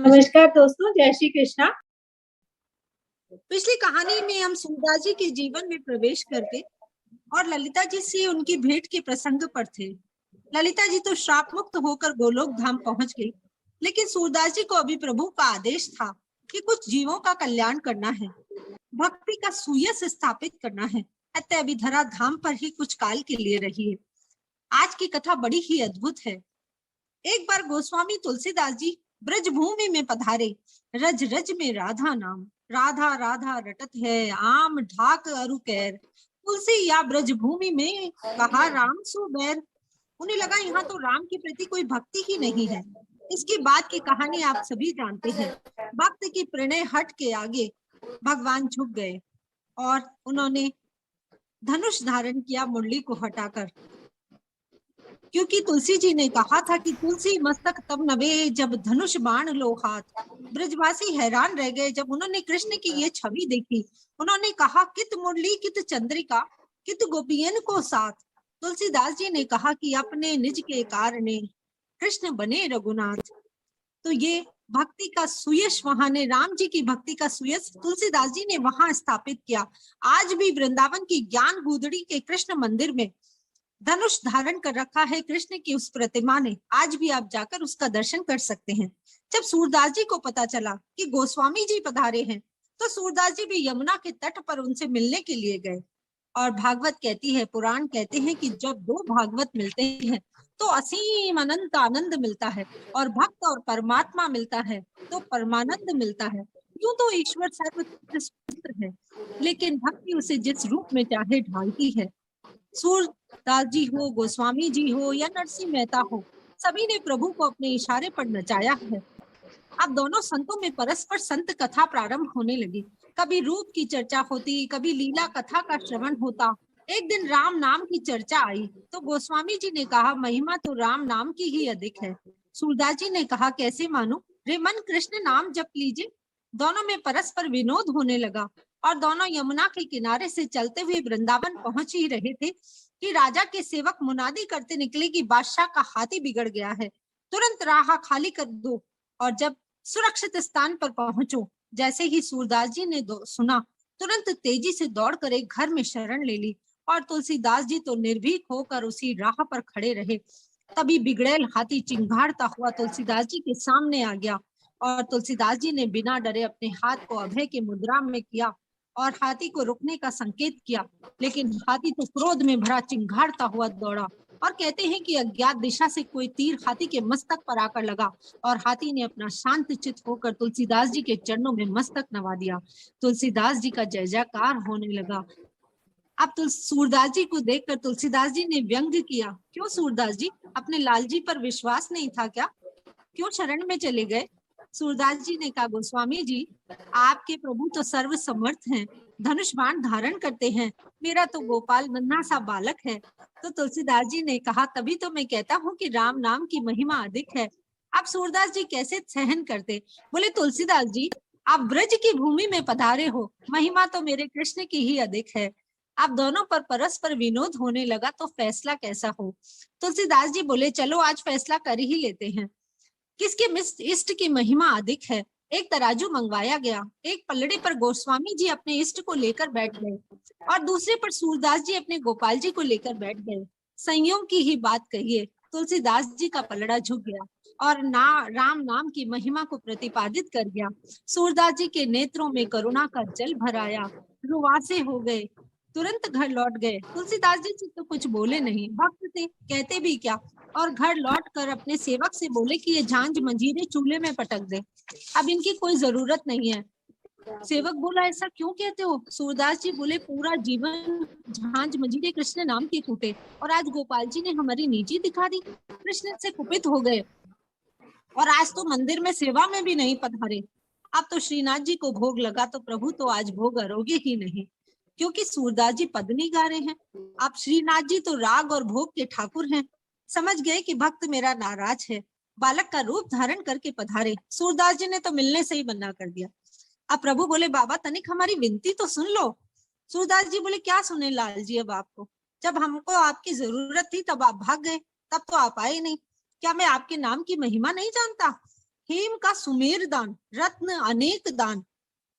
नमस्कार दोस्तों, जय श्री कृष्णा। पिछली कहानी में हम सूरदास जी के जीवन में प्रवेश करके और ललिता जी से उनकी भेंट के प्रसंग पर थे। ललिता जी तो श्राप मुक्त होकर गोलोक धाम पहुंच गई, लेकिन सूरदास जी को अभी प्रभु का आदेश था कि कुछ जीवों का कल्याण करना है, भक्ति का सुयस स्थापित करना है। अतः अभी धरा धाम पर ही कुछ काल के लिए रहिए। आज की कथा बड़ी ही अद्भुत है। एक बार गोस्वामी तुलसीदास जी ब्रज भूमि में पधारे। रज रज में राधा नाम, राधा राधा रटत है, आम ढाक अरु कैर, तुलसी या ब्रज भूमि में कहा राम सो बैर। उन्हें लगा यहाँ तो राम के प्रति कोई भक्ति ही नहीं है। इसकी बात की कहानी आप सभी जानते हैं। भक्त की प्रणय हट के आगे भगवान झुक गए और उन्होंने धनुष धारण किया मुरली को हटाकर, क्योंकि तुलसी जी ने कहा था कि तुलसी मस्तक तब नवे जब धनुष बाण लो हाथ। ब्रजवासी हैरान रह गए जब उन्होंने कृष्ण की ये छवि देखी। उन्होंने कहा कित मुरली कित चंद्रिका कित गोपियन को साथ। तुलसीदास जी ने कहा कि अपने निज के कारणे कृष्ण बने रघुनाथ। तो ये भक्ति का सुयश वहां ने, राम जी की भक्ति का सुयश तुलसीदास जी ने वहां स्थापित किया। आज भी वृंदावन की ज्ञान गुदड़ी के कृष्ण मंदिर में धनुष धारण कर रखा है कृष्ण की उस प्रतिमा ने। आज भी आप जाकर उसका दर्शन कर सकते हैं। जब सूरदास जी को पता चला कि गोस्वामी जी पधारे हैं, तो सूरदास जी भी यमुना के तट पर उनसे मिलने के लिए गए। और भागवत कहती है, पुराण कहते हैं कि जब दो भागवत मिलते हैं तो असीम अनंत आनंद मिलता है, और भक्त और परमात्मा मिलता है तो परमानंद मिलता है। यूं तो ईश्वर सर्वत्र है, लेकिन भक्ति उसे जिस रूप में चाहे ढालती है। सूरदास जी हो, गोस्वामी जी हो या नरसिंह मेहता हो, सभी ने प्रभु को अपने इशारे पर नचाया है। अब दोनों संतों में परस्पर संत कथा प्रारंभ होने लगी। कभी रूप की चर्चा होती, कभी लीला कथा का श्रवण होता। एक दिन राम नाम की चर्चा आई तो गोस्वामी जी ने कहा, महिमा तो राम नाम की ही अधिक है। सूरदास जी ने कहा, कैसे मानो? रे मन कृष्ण नाम जप लीजिए। दोनों में परस्पर विनोद होने लगा और दोनों यमुना के किनारे से चलते हुए वृंदावन पहुंच ही रहे थे कि राजा के सेवक मुनादी करते निकले कि बादशाह का हाथी बिगड़ गया है, तुरंत राह खाली कर दो और जब सुरक्षित स्थान पर पहुंचो। जैसे ही सूरदास जी ने सुना, तुरंत तेजी से दौड़कर एक घर में शरण ले ली और तुलसीदास जी तो निर्भीक होकर उसी राह पर खड़े रहे। तभी बिगड़ैल हाथी चिंघाड़ता हुआ तुलसीदास जी के सामने आ गया और तुलसीदास जी ने बिना डरे अपने हाथ को अभय के मुद्रा में किया और हाथी को रुकने का संकेत किया, लेकिन हाथी तो क्रोध में भरा चिंघाड़ता हुआ दौड़ा। और कहते हैं कि अज्ञात दिशा से कोई तीर हाथी के मस्तक पर आकर लगा और हाथी ने अपना शांत चित्त होकर तुलसीदास जी के चरणों में मस्तक नवा दिया। तुलसीदास जी का जय जयकार होने लगा। अब तो सूरदास जी को देखकर तुलसीदास जी ने व्यंग किया, क्यों सूरदास जी, अपने लाल जी पर विश्वास नहीं था क्या? क्यों शरण में चले गए? सूरदास जी ने कहा, गोस्वामी जी, आपके प्रभु तो सर्व समर्थ हैं, धनुष बाण धारण करते हैं, मेरा तो गोपाल नन्हा सा बालक है। तो तुलसीदास जी ने कहा, तभी तो मैं कहता हूँ कि राम नाम की महिमा अधिक है। अब सूरदास जी कैसे सहन करते? बोले, तुलसीदास जी, आप ब्रज की भूमि में पधारे हो, महिमा तो मेरे कृष्ण की ही अधिक है। अब दोनों पर परस्पर विनोद होने लगा तो फैसला कैसा हो? तुलसीदास जी बोले, चलो आज फैसला कर ही लेते हैं, किसके इष्ट की महिमा अधिक है। एक तराजू मंगवाया गया। एक पलड़े पर गोस्वामी जी अपने इष्ट को लेकर बैठ गए और दूसरे पर सूरदास जी अपने गोपाल जी को लेकर बैठ गए। संयोग की ही बात कहिए, तुलसीदास जी का पलड़ा झुक गया और राम नाम की महिमा को प्रतिपादित कर गया। सूरदास जी के नेत्रों में करुणा का जल भर आया, रुवासे हो गए, तुरंत घर लौट गए। तुलसीदास जी से तो कुछ बोले नहीं, भक्त थे, कहते भी क्या। और घर लौट कर अपने सेवक से बोले कि ये झांझ मंजीरे चूल्हे में पटक दे, अब इनकी कोई जरूरत नहीं है। सेवक बोला, ऐसा क्यों कहते हो? सूरदास जी बोले, पूरा जीवन झांझ मंजीरे कृष्ण नाम की कूटे और आज गोपाल जी ने हमारी नीची दिखा दी। कृष्ण से कुपित हो गए और आज तो मंदिर में सेवा में भी नहीं पधारे। अब तो श्रीनाथ जी को भोग लगा तो प्रभु तो आज भोग अरोगे ही नहीं, क्योंकि सूरदास जी पद नहीं गा रहे हैं। अब श्रीनाथ जी तो राग और भोग के ठाकुर हैं। समझ गए कि भक्त मेरा नाराज है, बालक का रूप धारण करके पधारे। सूरदास जी ने तो मिलने से ही मना कर दिया। अब प्रभु बोले, बाबा तनिक हमारी विनती तो सुन लो। सूरदास जी बोले, क्या सुने लाल जी अब आपको? जब हमको आपकी जरूरत थी तब आप भाग गए, तब तो आप आए नहीं। क्या मैं आपके नाम की महिमा नहीं जानता? हेम का सुमेर दान, रत्न अनेक दान,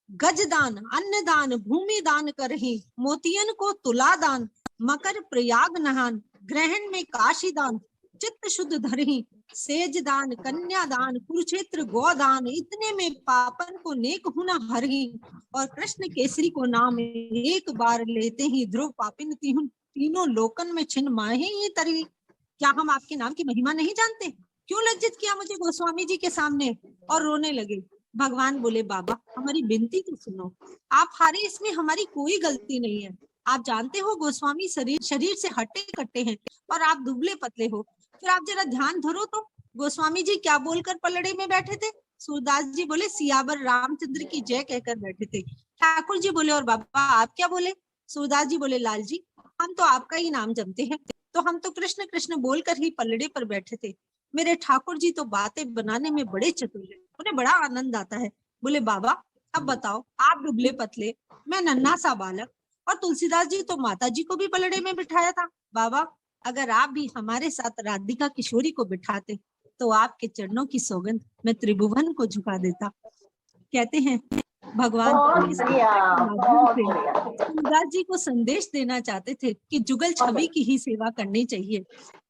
गज दान, अन्न दान, भूमि दान करही, मोतियन को तुला दान, मकर प्रयाग नहान, ग्रहण में काशी दान, चित्त शुद्ध धरही, सेज दान, कन्या दान, कुरुक्षेत्र गोदान, इतने में पापन को नेक हुना हरही, और कृष्ण केसरी को नाम एक बार लेते ही ध्रुव पापिन तीनों लोकन में छिन्न माहे ये तरी। क्या हम आपके नाम की महिमा नहीं जानते? क्यों लज्जित किया मुझे गोस्वामी जी के सामने? और रोने लगे। भगवान बोले, बाबा हमारी विनती तो सुनो, आप हारे, इसमें हमारी कोई गलती नहीं है। आप जानते हो गोस्वामी शरीर से हट्टे कट्टे हैं और आप दुबले पतले हो। फिर आप जरा ध्यान धरो तो गोस्वामी जी क्या बोलकर पलड़े में बैठे थे? सूरदास जी बोले, सियावर रामचंद्र की जय कहकर बैठे थे। ठाकुर जी बोले, और बाबा आप क्या बोले? सूरदास जी बोले, लाल जी हम तो आपका ही नाम जपते हैं, तो हम तो कृष्ण कृष्ण बोलकर ही पलड़े पर बैठे थे। मेरे ठाकुर जी तो बातें बनाने में बड़े चतुर हैं, उन्हें बड़ा आनंद आता है। बोले, बाबा अब बताओ, आप दुबले पतले, मैं नन्हा सा बालक, और तुलसीदास जी तो माता जी को भी पलड़े में बिठाया था। बाबा अगर आप भी हमारे साथ राधिका किशोरी को बिठाते तो आपके चरणों की सौगंध मैं त्रिभुवन को झुका देता। कहते हैं भगवान बहुत इस बढ़िया, के माध्यम बहुत से बढ़िया। तुलसीदास जी को संदेश देना चाहते थे कि जुगल छवि की ही सेवा करनी चाहिए।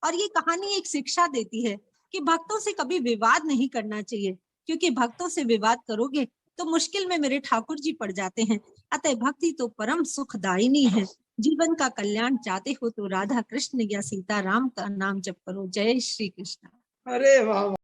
और ये कहानी एक शिक्षा देती है कि भक्तों से कभी विवाद नहीं करना चाहिए, क्योंकि भक्तों से विवाद करोगे तो मुश्किल में मेरे ठाकुर जी पड़ जाते हैं। अतः भक्ति तो परम सुखदायिनी है। जीवन का कल्याण चाहते हो तो राधा कृष्ण या सीता राम का नाम जप करो। जय श्री कृष्ण। अरे वाह।